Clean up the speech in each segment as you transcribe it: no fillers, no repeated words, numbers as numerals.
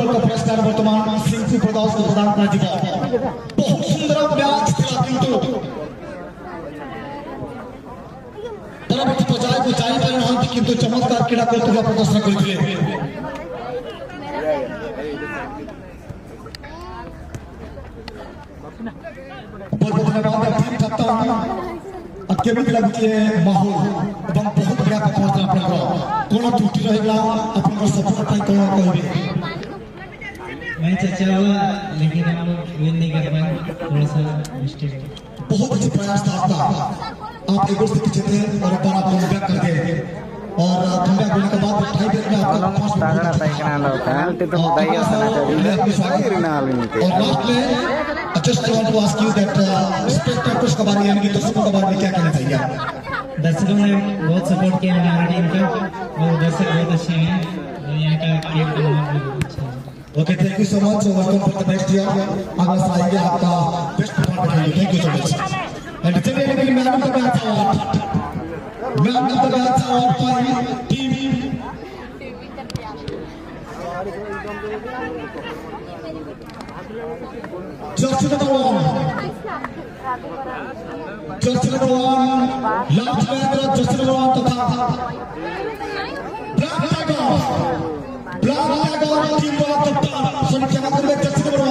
Football का पुरस्कार वर्तमान सिंधु प्रदास को प्रदान कर दिया। बहुत सुंदर मैच था किंतु परवर्ती पर्याय को जारी परिणाम किंतु चमत्कार क्रीड़ा कौतुक प्रदर्शन करथिले। बहुत धन्यवाद टीम कप्तान केमिति लागुचे माहौल एवं बहुत बढ़िया परफॉर्मेंस आपनकर कोन त्रुटि रहिला आपनकर सफलता पाई कोन कहबे। मैच अच्छा हुआ लेकिन हम लोग विन नहीं कर पाए, थोड़ा सा मिस्टेक। बहुत अच्छी प्रयास था आपका, आप एक गोल से पीछे थे और एक बार आप कमबैक कर गए और कमबैक होने के बाद टाई ब्रेक में आपका पांच तगड़ा साइकिल पेनल्टी तो बताइए और लास्ट में just want to ask you that spectators के बारे यानी कि दर्शकों के बारे में क्या कहना चाहिए? दर्शकों ने बहुत सपोर्ट किया हमारा टीम को और दर्शक बहुत अच्छे हैं और यहाँ का खेल का माहौल बहुत अच्छा है। Okay, thank you so much, welcome for the next year. अगला साल आएंगे आपका best performance. Thank you so much. And चलिए लेकिन man of the match award pi team Jersey number 1 last match Jersey number 1 तथा ब्लैक टाइगर टीम का कप्तान संख्या नंबर में Jersey number 1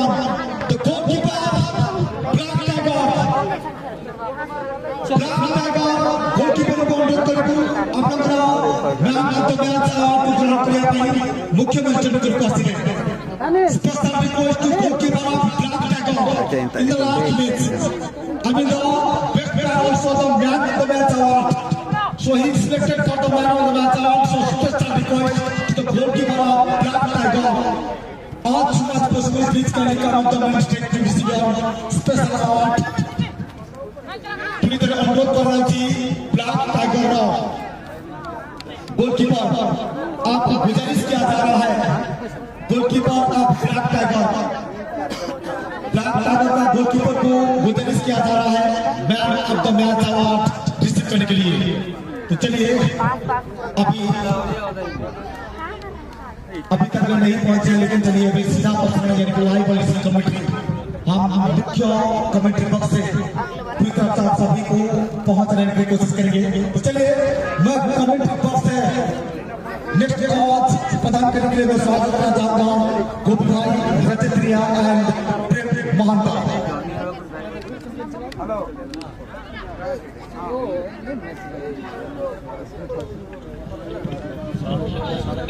the goalkeeper black tiger goalkeeper को अनुरोध करबू आपनकर man of the match award को ग्रहण करिया पई मुख्य मंच में उपस्थित है। Special request to goalkeeper of Black Tiger in the last match. I mean, the best player also the man of the match award. So he is selected for the man of the match award. So special request to the goalkeeper of Black Tiger. As soon as possible, please can come up the main stage to receive your special award. पूरी तरह अनुरोध कर रहा थी black tiger goalkeeper आपको गुजारिश किया जा रहा है। गोलकीपर ऑफ ब्लैक टाइगर का गोलकीपर को गुजारिश किया जा रहा है man of the match award receive करने के लिए। तो चलिए अभी तक नहीं पहुंचे लेकिन चलिए अभी सीधा पहुंचने यानी कि लाइव वाली कमेंट्री हम मुख्य कमेंट्री बॉक्स से पूरी तरह से सभी को पहुंचने की कोशिश करेंगे। तो चलिए मैं कमेंट्री बॉक्स से नेक्स्ट अवार्ड प्रदान करने के लिए मैं स्वागत करना चाहता हूँ गोपी भाई, रचित रिया एंड प्रेम महानता।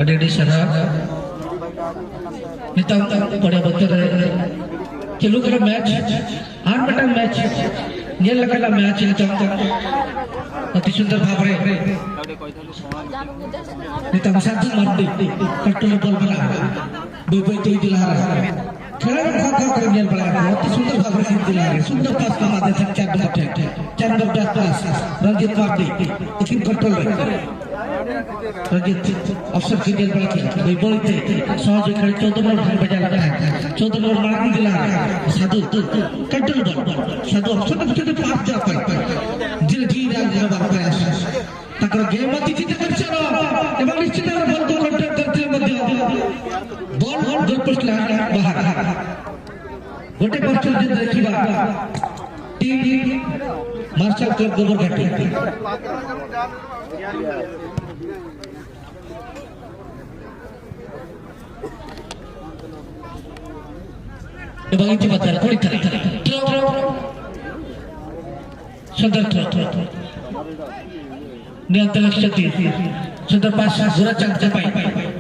अडेडी शराब नितम बड़े बच्चे रहे चलू कर मैच 8 बटा मैच ये लगेगा मैच नितम अति सुंदर भाव रे नितम साथ मर्दी कंट्रोल बॉल बना बेबे तेज दिला रहा है खेल रहा था कर बड़ा अति सुंदर भाव रे दिला रहा है सुंदर पास का माध्यम से 4 नंबर पास रंजीत पार्टी लेकिन कंट्रोल रंजीत अफसर की गेंद बड़ा किया बेबे ते सहज खेल 14 नंबर घर बजा लगा है 14 नंबर मार दिला साधु कंट्रोल बॉल साधु अफसर के पास जा पाए धीरे धीरे आगे बढ़ प्रयास तकर गेम अति जीत करछन एवं निश्चित बॉल को कंट्रोल करते मध्य बॉल गोल पोस्ट बाहर गोटे पोस्ट जे देखिबा टीम मार्शल क्लब गोबरघाटी एवं इति बता थोड़ी सुंदर नियंत्रण शक्ति सुंदर पास गोराचंद जपाई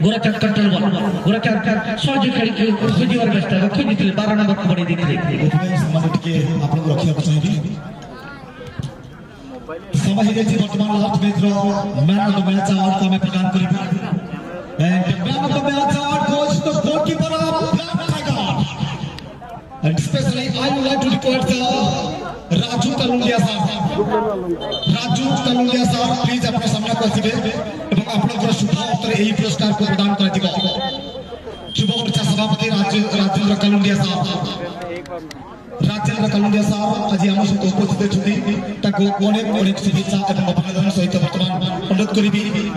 गोराचंद कंट्रोल बॉल गोराचंद सहज खेल खोजिवार बेस्ट खोजी 12 नंबर को बड़ी दिखले सम्मान के आप लोग रखिया चाहिए समय ही गई वर्तमान लास्ट मैच रो man of the match award को मैं प्रदान करी and man of the match award goes to the goalkeeper of Black Tiger and especially I would like to request Raju Talulia साहब प्लीज अपने सामने को आसिबे एवं आपनकर शुभ उत्तर एही पुरस्कार को प्रदान कर दिगो। शुभ मोर्चा सभापति राजेंद्र कलुंडिया साहब आज आम सहित उपस्थित अच्छी अनेक शुभेच्छा और अभिनंदन सहित बर्तमान अनुरोध करी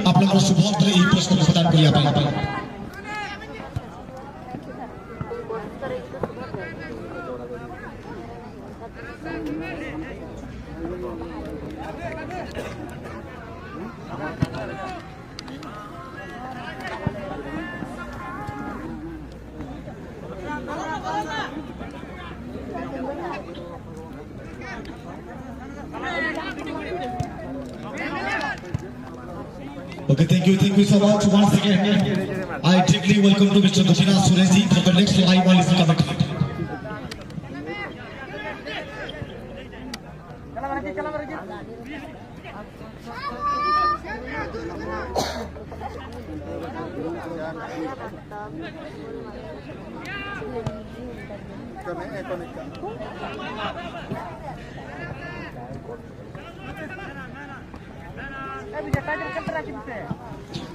आपनकर शुभ उत्तर एही पुरस्कार प्रदान करिया Okay, thank you so much once again. I deeply welcome to Mr. Gopinath Sureji for the next live volleyball commentary.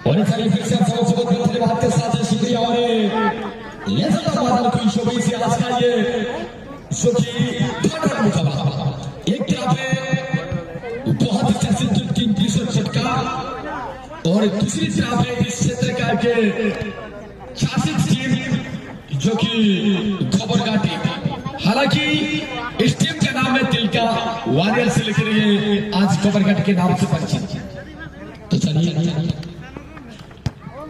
और इस सारी फिक्सर सबको धन्यवाद के साथ शुक्रिया और लेजर हमारा कोई शोभा से आज का ये सुखी फाइनल मुकाबला एक तरफ है बहुत ही चर्चित टीम की झटका और दूसरी तरफ है इस क्षेत्र का के शासित टीम जो कि खबरगा टीम हालांकि इस टीम का नाम है तिलका वॉरियर से लेकर ये आज खबरगा के नाम से परिचित तो चलिए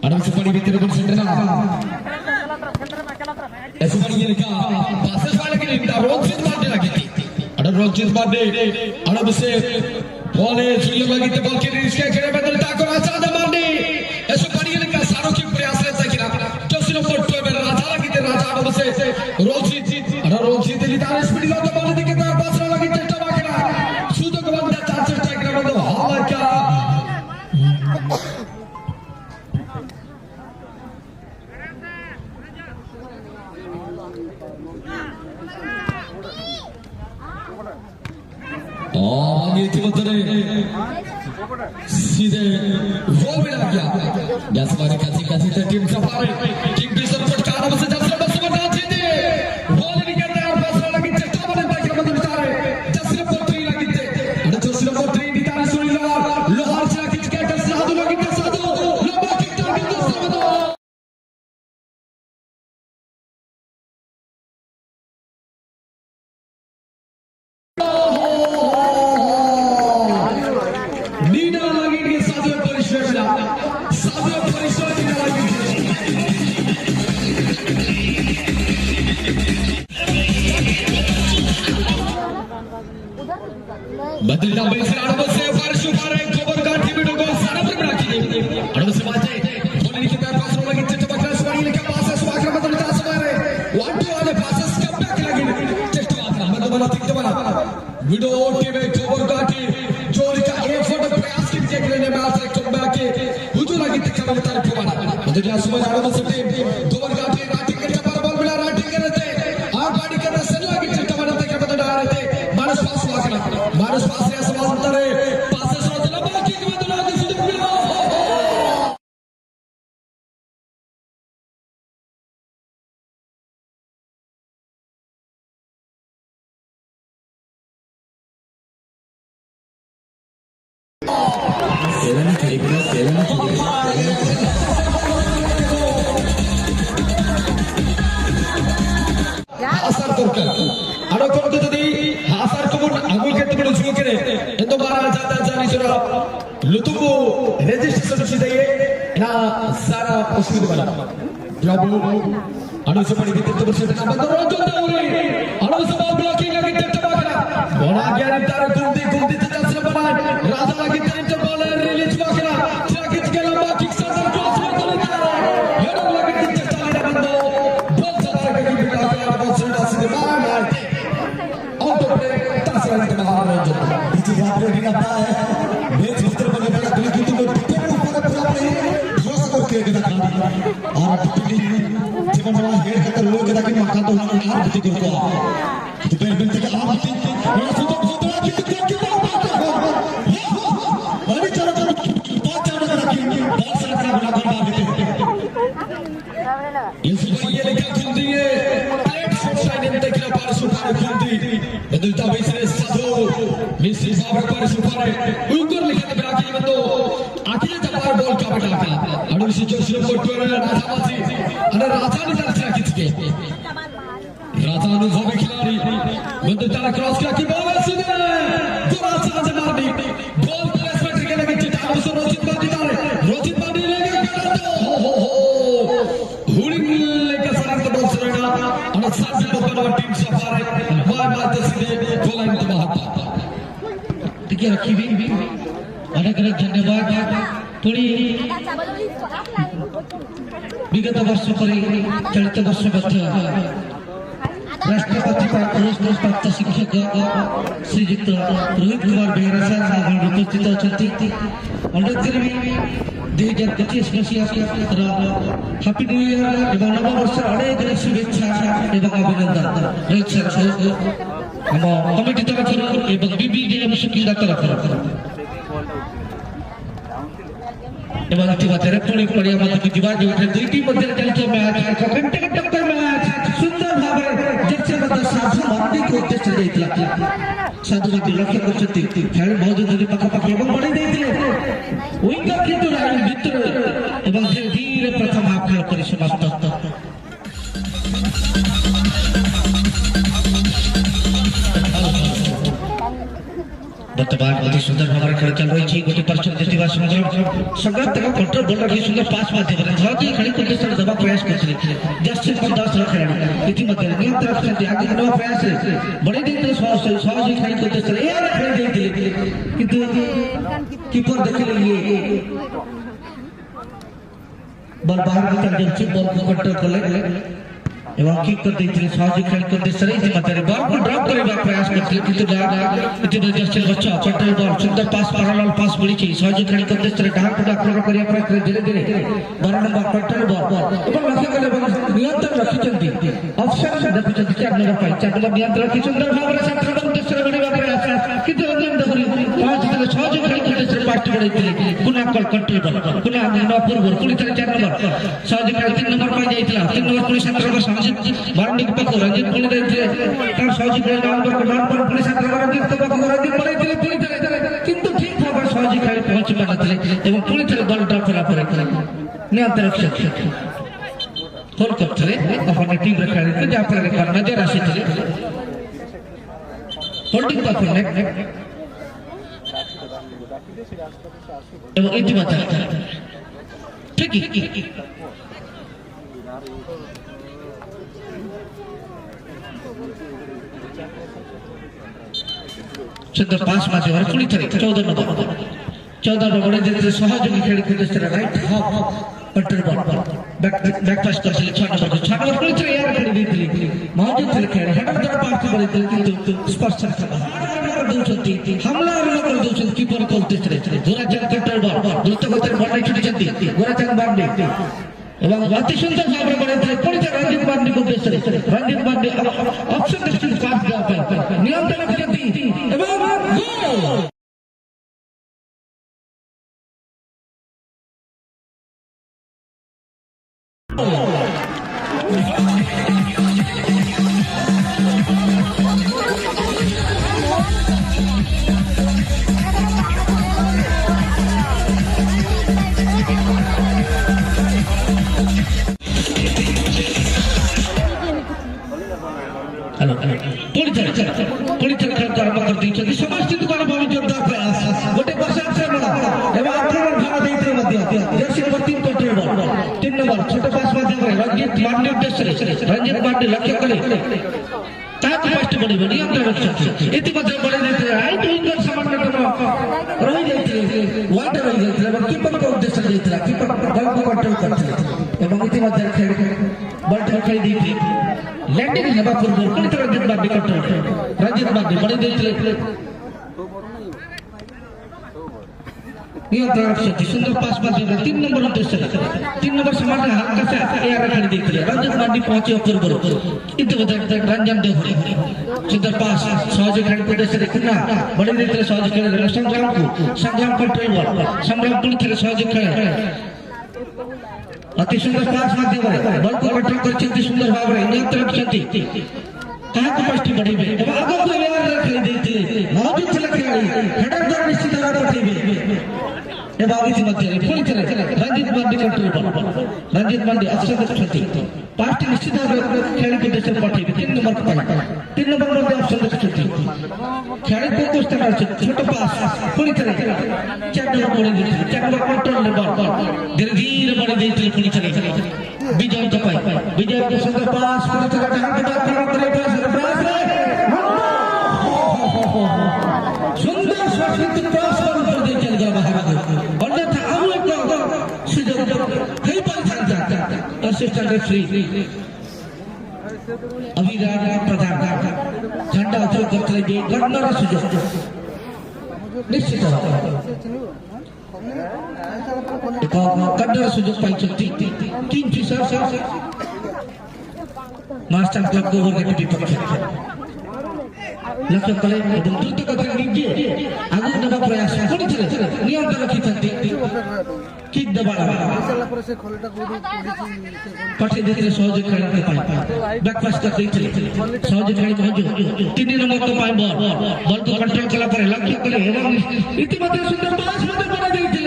Adam Supani Vitira Concentra. Supani का पासेस वाले के लिए रोक चीज मारने लगी थी। अडर रोक चीज मारने अडर से बॉल है सुनिए लगी थी बॉल के लिए इसके खेले में दिलता को राजा ने मारने सुपानी का सारों की प्रयास रहता है कि ना जो सिर्फ फोटो में राजा लगी थी राजा अडर से रोक चीज दिलता स्पीड लो तो बॉल दिखे तो पास लगी थी टमा के ना सूदो को बंदा चार स्ट्राइक कर दो हवा क्या ये सीधे वो भी लग गया गैस वाले कैसी टीम सफारी टीम भी सपोर्ट कर रहा है जैसे बस बना दे वो निकलता है बस लगी चट्टा बने तक मतलब बिचारे जैसे पोट्री लगी थे और जो सिर्फ पोट्री निकाल सुनी लोहार से खींच के जैसे साधु लगी थे साधु लंबा किक डाल के दोस्तों दो बदलना बल से आड़व से फर्श ऊपर एक गोबर का टीम को सारा पर बना की आड़व से बाजे बोले की पैर पास लगी चिट्टा बकरा स्वाड़ी लेके पास है स्वागत बदलता समारे वन टू वाले पासेस कम बैक लगी चिट्टा बकरा मतलब बना ठीक बना विडो टीम एक गोबर का टीम जोर का एफर्ट प्रयास की के लिए मैच एक कम बैक के हुजूर लगी तक कम तरफ बना मतलब क्या सुबह आड़व से टीम गोबर का टीम राटिंग के पर बॉल मिला राटिंग करते आ गाड़ी करना सर लगी चिट्टा बना तक बदल रहा रहते मानस पास वाकना मानस पास रे सवाल उतरे पासे सोच लंबा किक में दुला के सुदीप मिला हासर करकर अड़ो करते तदी हासर को अगुल के तबड़ जुओ करे ಎಂದು ಮಹಾರಾಜ ಜಾನಿಸರ ಲುತುಬು ರಿಜಿಸ್ಟ್ರೇಷನ್ ಸಿದೆಯೇ ನಾ ಸಾರಾ ಪುಷ್ಪಿದ ಬಲ ಜಾಬು ಅಣು ಸಪಡಿ ಬಿಟ್ಟು ಬರ್ಸದ ಬಂದ ರೋಜೋದವರಿ ಅಣು ಸಭಾ ಬ್ಲಾಕಿಂಗ್ ಆಗಿ ತೆಟ್ಟಬಾಕರ ಬೋನಾ ಗ್ಯಾರಿ ತರ ಗುಂದಿ ತಜಸ್ರ ಬನ ರಾಜ ಆಗಿ ತೆಂಟ ಬಾಲರ್ ರಿಲೀಸ್ ಬಾಕರ ಚಾಕಿತ್ के लंबा किक सदर क्रॉस ಮಾಡ್ತಾರೆ ಎರಡು ಲಗಿ ತೆಟ್ಟಲಿನ ಬಂದು ಬೋಲ್ ಸದರ ಕೈ ಬಿಡಾಕರ ಬೋಲ್ ಸದಾ ಸಿದೆ ಮಾರ್ತೆ आउट ऑफ प्ले तास वाले के महाराज पीछे याद रखना है मैच भीतर बने बड़ा दिल की तो टिकट ऊपर पूरा नहीं क्रॉस करके के रखा और टिकट जीवन में हेड करके लोग के ताकि मौका तो हम हार बिती करते हैं तो बेल बेल के आप बिती और सुतो बहुत बड़ा किक के अरे चलो बहुत ज्यादा रखी बहुत सारा बड़ा बड़ा देते इस ये लेकर खुलती है प्लेट शॉट साइड में देखना पार सुपर खुलती बदलता वैसे साधु मिस्टर साहब पर सुपर उंगर लिखते ब्राकी बंदो आखिरी जबार बॉल का बटाका अडू से जो सिर्फ फोटो में राजावासी अरे राजा ने तरफ खींच के राजा ने जो खिलाड़ी बंदो तारा क्रॉस किया कि बॉल सीधे जो राजा ने मार दी बॉल ଟିକେ ରଖିବି ଅନେକ ଅନେକ ଧନ୍ୟବାଦ ପୁଣି ବିଗତ ବର୍ଷ ପରି ଚଳିତ ବର୍ଷ ମଧ୍ୟ ରାଷ୍ଟ୍ରପତି ପୁରସ୍କାର ପ୍ରାପ୍ତ ଶିକ୍ଷକ ଶ୍ରୀଯୁକ୍ତ ରୋହିତ କୁମାର ବେହେରା ସାର୍ ଉପସ୍ଥିତ ଅଛନ୍ତି ଅନୁରୋଧ କରିବି 2025 ମସିହାର ହାପି ନ୍ୟୁ ଇୟର ଏବଂ ନବବର୍ଷର ଅନେକ ଶୁଭେଚ୍ଛା ଏବଂ ଅଭିନନ୍ଦନ ରୋହିତ ସାର୍ ଆମ କମିଟି ତରଫରୁ ଏବଂ BBDM ସୁକିନ୍ଦା ତରଫରୁ ଏବଂ ଇତିମଧ୍ୟରେ ପୁଣି ପଡ଼ିଆ ମଧ୍ୟକୁ ଯିବା ଯେଉଁଠାରେ ଦୁଇ ଟିମ୍ ମଧ୍ୟରେ ଚାଲିଥିବା ମ୍ୟାଚ୍ ଟକ୍କର ମ୍ୟାଚ୍ ସୁନ୍ଦର ଭାବରେ ସାଧୁ ମନ୍ଦିରକୁ ଉଦ୍ଦେଶ୍ୟରେ ଯାଇଥିଲା ସାଧୁ ମନ୍ଦିର ଲକ୍ଷ୍ୟ କରୁଛନ୍ତି ଖେଳ ମହଜୁଦ ପାଖାପାଖି ଏବଂ ବଢ଼େଇ ଦେଇଥିଲେ ୱିଙ୍ଗର କିନ୍ତୁ ଲାଇନ୍ ଭିତରେ ଏବଂ ଧୀରେ ଧୀରେ ପ୍ରଥମ ହାଫ୍ ଖେଳ କରି ସମାପ୍ତ वर्तमान अति सुंदर भाव खेल चल रही गोटे परसेंट संग्राम तक कंट्रोल बॉल रखी सुंदर पास माध्यम धरती खेल को दबा प्रयास करते जस्टिस दास खेलाड़ी इतिमध्ये नियंत्रण रखते आगे नवा प्रयास बड़े देते सहज खेल को खेल देते किंतु कीपर देखले ये बॉल बाहर निकल जाउछि बॉल को कंट्रोल कले एवं किक कर देते सहज खेल को देशरे इतिमध्ये बॉल को ड्रॉप करबा प्रयास करते किंतु इतिमध्ये जस्टिस बच्चा कंट्रोल बॉल सुंदर पास पैरेलल पास मिली सहज खेल को देशरे डाहां को आक्रमण करिया प्रयास धीरे धीरे 12 नंबर कंट्रोल बॉल एवं लक्ष्य कले नियंत्रण रखिचंती ऑप्शन देखुचंती 4 नंबर पाई 4 नंबर नियंत्रण रखि सुंदर भाବରେ छात्र देशरे बढ़िबा प्रयास किंतु रंजन दहरी पांच दिले सहज खेल को देशरे पार्टी बढ़ाइथिले पुनः कंट्रोल बॉल पुनः नवा पूर्व पुनी 4 नंबर सहज खेल 3 नंबर पाई जाइतिला 3 नंबर पुनी 7 नंबर रंजित पाक रंजित पुणी देते सहज खेल नंबर पुणी 7 नंबर रंजित पाक रंजित बढ़ाइथिले पुनी किंतु ठीक भाव सहज खेल पहुंची पारथिले एवं पुणी थे बॉल ड्रॉप कला पर नियंत्रण रक्षक फोन करथिले अपन टीम रे खेल जा पर नजर आसीथिले होल्डिंग परफॉर्मेंस एवं इतिमध्ये ठीक सुंदर पास माध्यम पुणी थे 14 नंबर बड़े देते सहयोगी खेल को देशरे right half control ball back pass कर 6 नंबर पुणी थे यार खेल देते मौजूद थे खेल हेडर द्वारा पास कर देते किंतु स्पर्शन दउछंती हमला कर दउछंती कीपर को देशरे गोराचंद कंट्रोल बॉल द्रुत गति बॉल छुटी जंती गोराचंद बांडे एवं अति सुंदर भाव में बढ़े पुणी थे रंजित बांडे को देशरे रंजित बांडे ऑप्शन दक्षिण पास दिया नियंत्रण रखती एवं गोल पुणी थे खेल आरंभ कर दी समस्थित भाव जोरदार प्रयास गोटे वर्ष आक्रमण एवं आक्रमण भाव देते Jersey number 3 control ball 3 number छोट पास माध्यम रंजित बांडे उद्देश्य रंजित बांडे लक्ष्य कले ताकि फर्स्ट बड़ी नियंत्रण रक्षक इतिमध्ये बड़े देते राइट विंगर सामान्य रही जाते वाइड रही जाते एवं कीपर को उद्देश्य जाइतिला कीपर बॉल को कंट्रोल करथिले एवं इतिमध्ये खेल बॉल खेल देती लैंडिंग हेबा पूर्व पुणी थे रंजित बांडे कंट्रोल रंजित बांडे बड़े देते नियंत्रण रक्षक सुंदर पास माध्यम 3 नंबर उद्देश्य 3 नंबर समान हल्का से यार खेल देते रंजित बांडे पहुंचे पूर्व इतिमध्ये रंजन देवरी सुंदर पास सहज खेल को देशरे किना बड़े देते सहज खेल संग्राम कंट्रोल बॉल संग्राम पुणी थे सहज खेल अति सुंदर पास माध्यम बॉल को कंट्रोल करछंती सुंदर भाव रे नियंत्रण रखछंती ताकि पास्टी बढ़िबे एवं आगो को यार खेल देते मौजूद थे खिलाड़ी हेडर द्वारा निश्चित भाव पठेबे एवं इतिमध्ये पुणी थे रंजित बांडे कंट्रोल बॉल रंजित बांडे अक्षर रखछंती पास्टी निश्चित भाव खेल को देशरे पठेबे 3 नंबर पाई 3 नंबर मध्ये ऑप्शन रखछंती खेल को कोस्ट कर छोट पास पुणी थे 4 नंबर बॉल देते 4 नंबर कंट्रोल बॉल धीरे धीरे बड़े देते पुणी थे विजय जपाई विजय के सुंदर पास पुणी थे जहां पे आक्रमण करे सुंदर কিন্তু ক্রস করে দিয়ে চলে গেল বাহার অন্যথা আরো একটা সুযোগ হয়ে পারে অ্যাসিস্ট্যান্ট রেফারি अभिराज प्रधान झंडा उछल करते हुए गणना सुजोग निश्चित कन्नड़ सुजोग पाई किंग फिशर मास्टर क्लब को ओवर विपक्ष लक्ष्य कले द्रुत गति निजे आगु नवा प्रयास नियंत्रण रखी किक दबाड़ा पठे देते सहयोग खेलने पाए बैकपास कर देते सहयोग खेल पहुंचो 3 नंबर को पाए बॉल को कंट्रोल कला पर लक्ष्य कले एवं इतिमध्ये सुंदर पास मध्ये बना देते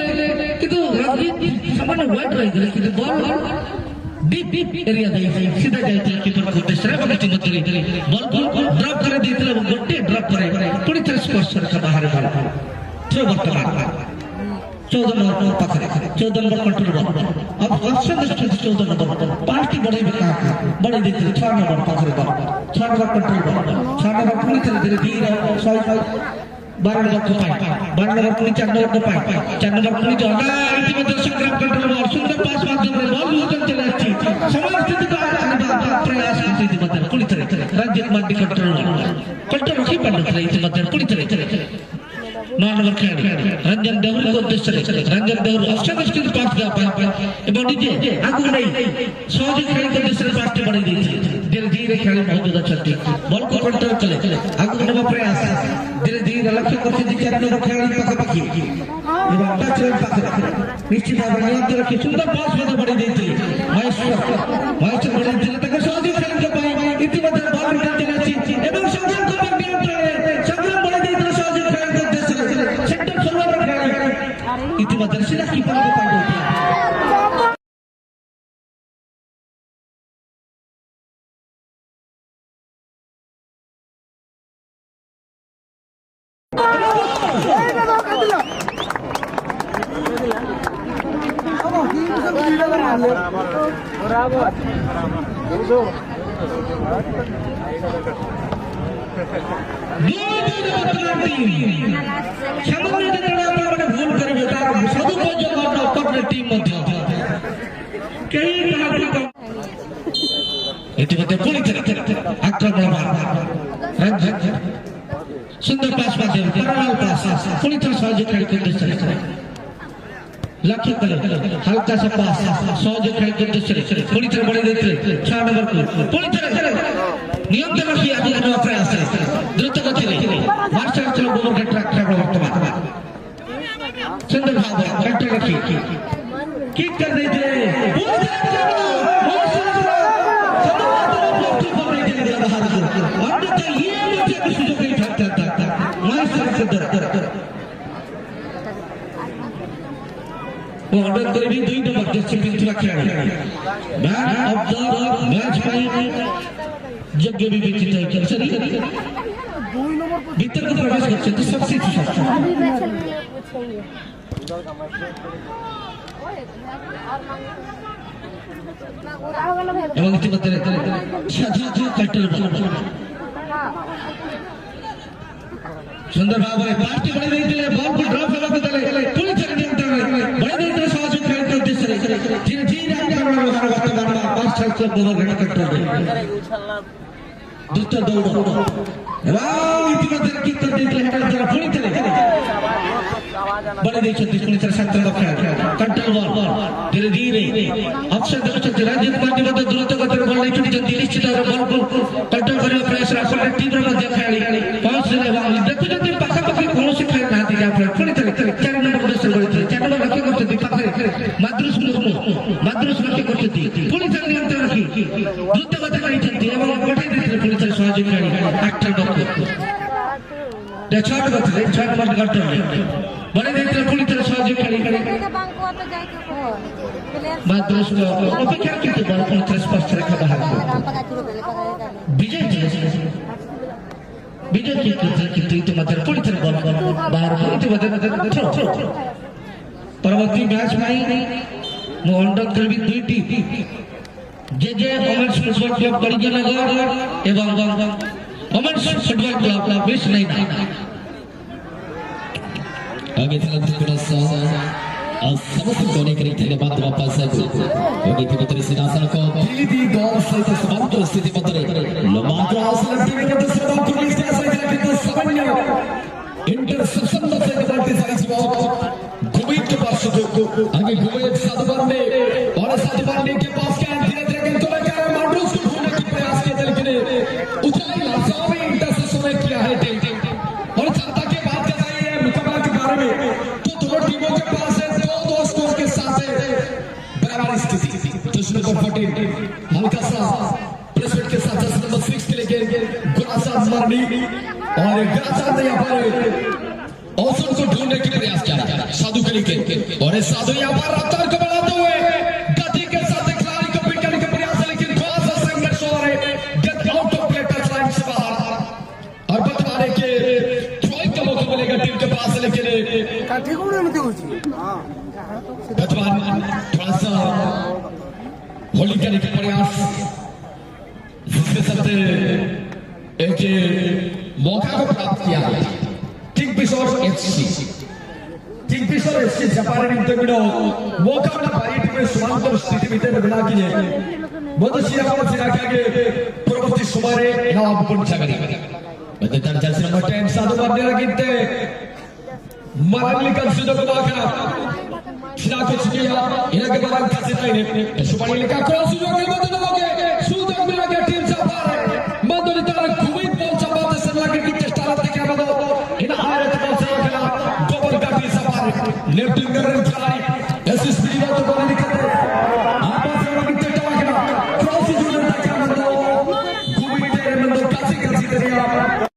किंतु रंजीत सामान्य वाइड रह गए किंतु बॉल डीप एरिया दे सीधा जाते कीपर को दूसरे बॉल इतिमध्ये बॉल को ड्रॉप कर देते वो गोटे ड्रॉप करे पूरी तरह स्पर्श कर बाहर बॉल थ्रो वर्तमान 14 नंबर पकड़े 14 नंबर कंट्रोल बॉल अब ऑप्शन दृष्टि 14 नंबर पार्टी बड़े विकास बड़े देते 6 नंबर पकड़े ball 6 number control ball 6 number पूरी तरह धीरे 12 नंबर को पाए 12 नंबर पूरी 4 नंबर को पाए 4 नंबर पूरी जो ना इतिमध्ये संग्राम कंट्रोल बॉल सुंदर पास माध्यम में बॉल यूजन चले अच्छी समान स्थिति का प्रयास करते इतिमध्ये पूरी तरह रंजित मार्डी कंट्रोल की पड़ता है इतिमध्ये पूरी तरह 9 नंबर खिलाड़ी रंजन देहुरी को उद्देश्य रंजन देहुरी ऑप्शन स्किल पास किया पाए एवं डीजे आगु नहीं सहयोग खेल को उद्देश्य पास के बढ़ी दी धीरे धीरे खेल मौजूदा चलती बॉल को कंट्रोल चले आगु नवा प्रयास धीरे धीरे लक्ष्य करते दिखे 4 नंबर खिलाड़ी पाखापाखि एवं टच लाइन पास निश्चित भाव नियंत्रण रखी सुंदर पास में बढ़ी दी माइस्टर बढ़ी दी तक सहयोग खेल को पाए इतिमध्ये बॉल रिटर्न चले एवं संग्राम को नियंत्रण संग्राम बढ़ी दी सहयोग खेल को उद्देश्य सेक्टर फॉरवर्ड खेल इतिमध्ये सीधा कीपर को पाए सुंदर पास माध्यम पैरेलल पास पूरी तरह सहयोग खेल के उद्देश्य लक्ष्य कले हल्का सा पास सहयोग खेल के उद्देश्य पूरी तरह बढ़े देते 6 नंबर को पूरी तरह नियंत्रण रखिए आगे नवा प्रयास द्रुत गति मास्टर चलो गोबर के ट्रैक खेल वर्तमान सुंदर भाव कंट्रोल रखिए किक कर देते ऑर्डर करे भी 2 नंबर जैसे पिंतुरा खिलाड़ी मैन ऑफ द मैच पाई जग्गे भी विचित है क्या सही भीतर को प्रवेश करते तो सबसे अच्छा अभी मैच में पूछेंगे एवं इतिमध्ये साधु कटल सुंदर भाव है पार्टी बड़ी देते बॉल को ड्रॉप करके देले पूरी तरह नियंत्रण बड़े देते सहयोग खेल के उद्देश्य धीरे धीरे आक्रमण वर्तमान में मास्टर क्लब गोबर घड़ी कंट्रोल दुष्ट दौड़ एवं इतिमध्ये किक कर देते हेडर तरफ पूरी तरह बड़े देते पूरी तरह 7 नंबर कंट्रोल बॉल धीरे धीरे ऑप्शन देखते रंजित मार्डी मध्य द्रुत गति बॉल नहीं छुटी जल्दी निश्चित बॉल को कंट्रोल करने प्रयास राखले टीम रे मध्य खेलाड़ी पहुंच ले देखो जल्दी पाखापाखि कौन से खेल ना दिया पूरी तरह 4 नंबर उद्देश्य करते 4 नंबर लक्ष्य करते पाखे माद्रुस लक्ष्य करते पूरी तरह नियंत्रण रखी द्रुत गति नहीं चलती एवं बढ़े देते पूरी तरह सहयोग खेलाड़ी 8 नंबर को 6 नंबर कंट्रोल बड़े देते पूरी तरह सहयोग खेलाड़ी माद्रुस को अपेक्षा करते बॉल पूरी तरह स्पर्श रखा बाहर विजय की किंतु इतिमध्ये पूरी तरह बॉल बाहर इतिमध्ये परवर्ती मैच में मो अंडर करबी 2 टीम जे वोमेन्स फुटबॉल क्लब कड़ियानगर एवं वोमेन्स फुटबॉल क्लब विश नहीं Kami telah berkuasa समस्त कोने करी धन्यवाद वापस है योगी की पुत्री सिनासन को पीली दी गॉल सहित समाप्त स्थिति पत्रे लमात्रा असलती में तो सदा पुलिस के ऐसा है कि समन्वय इंटरसेप्शन में से करते साइज वॉक घुमे के पास को आगे घुमे साधुवान ने और साधुवान ने के पास क्या धीरे धीरे के तो लेकर मांड्रोस को ढूंढने की प्रयास किया लेकिन उचाई लाशों में इंटरसेप्शन में किया है और जनता के बात कर रही है मुकाबला के बारे में तो दोनों टीमों के पास हल्का सा प्रेसिडेंट के साथ नंबर 6 के लिए गुलासाद मारनी और गुलासाद ने यहाँ पर औसत को ढूंढने की प्रयास किया साधु के लिए और इस साधु यहाँ पर रफ्तार को बढ़ाते हुए गति के साथ खिलाड़ी को पिट करने का प्रयास है लेकिन थोड़ा सा संघर्ष हो रहा है get out of play touch line से बाहर और बतवाने के थ्रोइंग का मौका मिलेगा टीम के पास लेकिन बतवान थोड़ा सा होली करने के प्रयास जिसके साथ एक मौका को प्राप्त किया किंगफिशर एफसी जापान इंटरव्यू मौका ना बाइट में समांतर स्थिति में बना के मधुशिरा वाला सिरा के परवर्ती सुमारे नवाब पंचागरी बदतर जैसे नंबर 10 साधु मारने लगे थे मरलिकल सुदो को बाकरा शिरा को चुकिया इनके बारे में कैसे नहीं सुपारी लेकर क्रॉस हुआ के बाद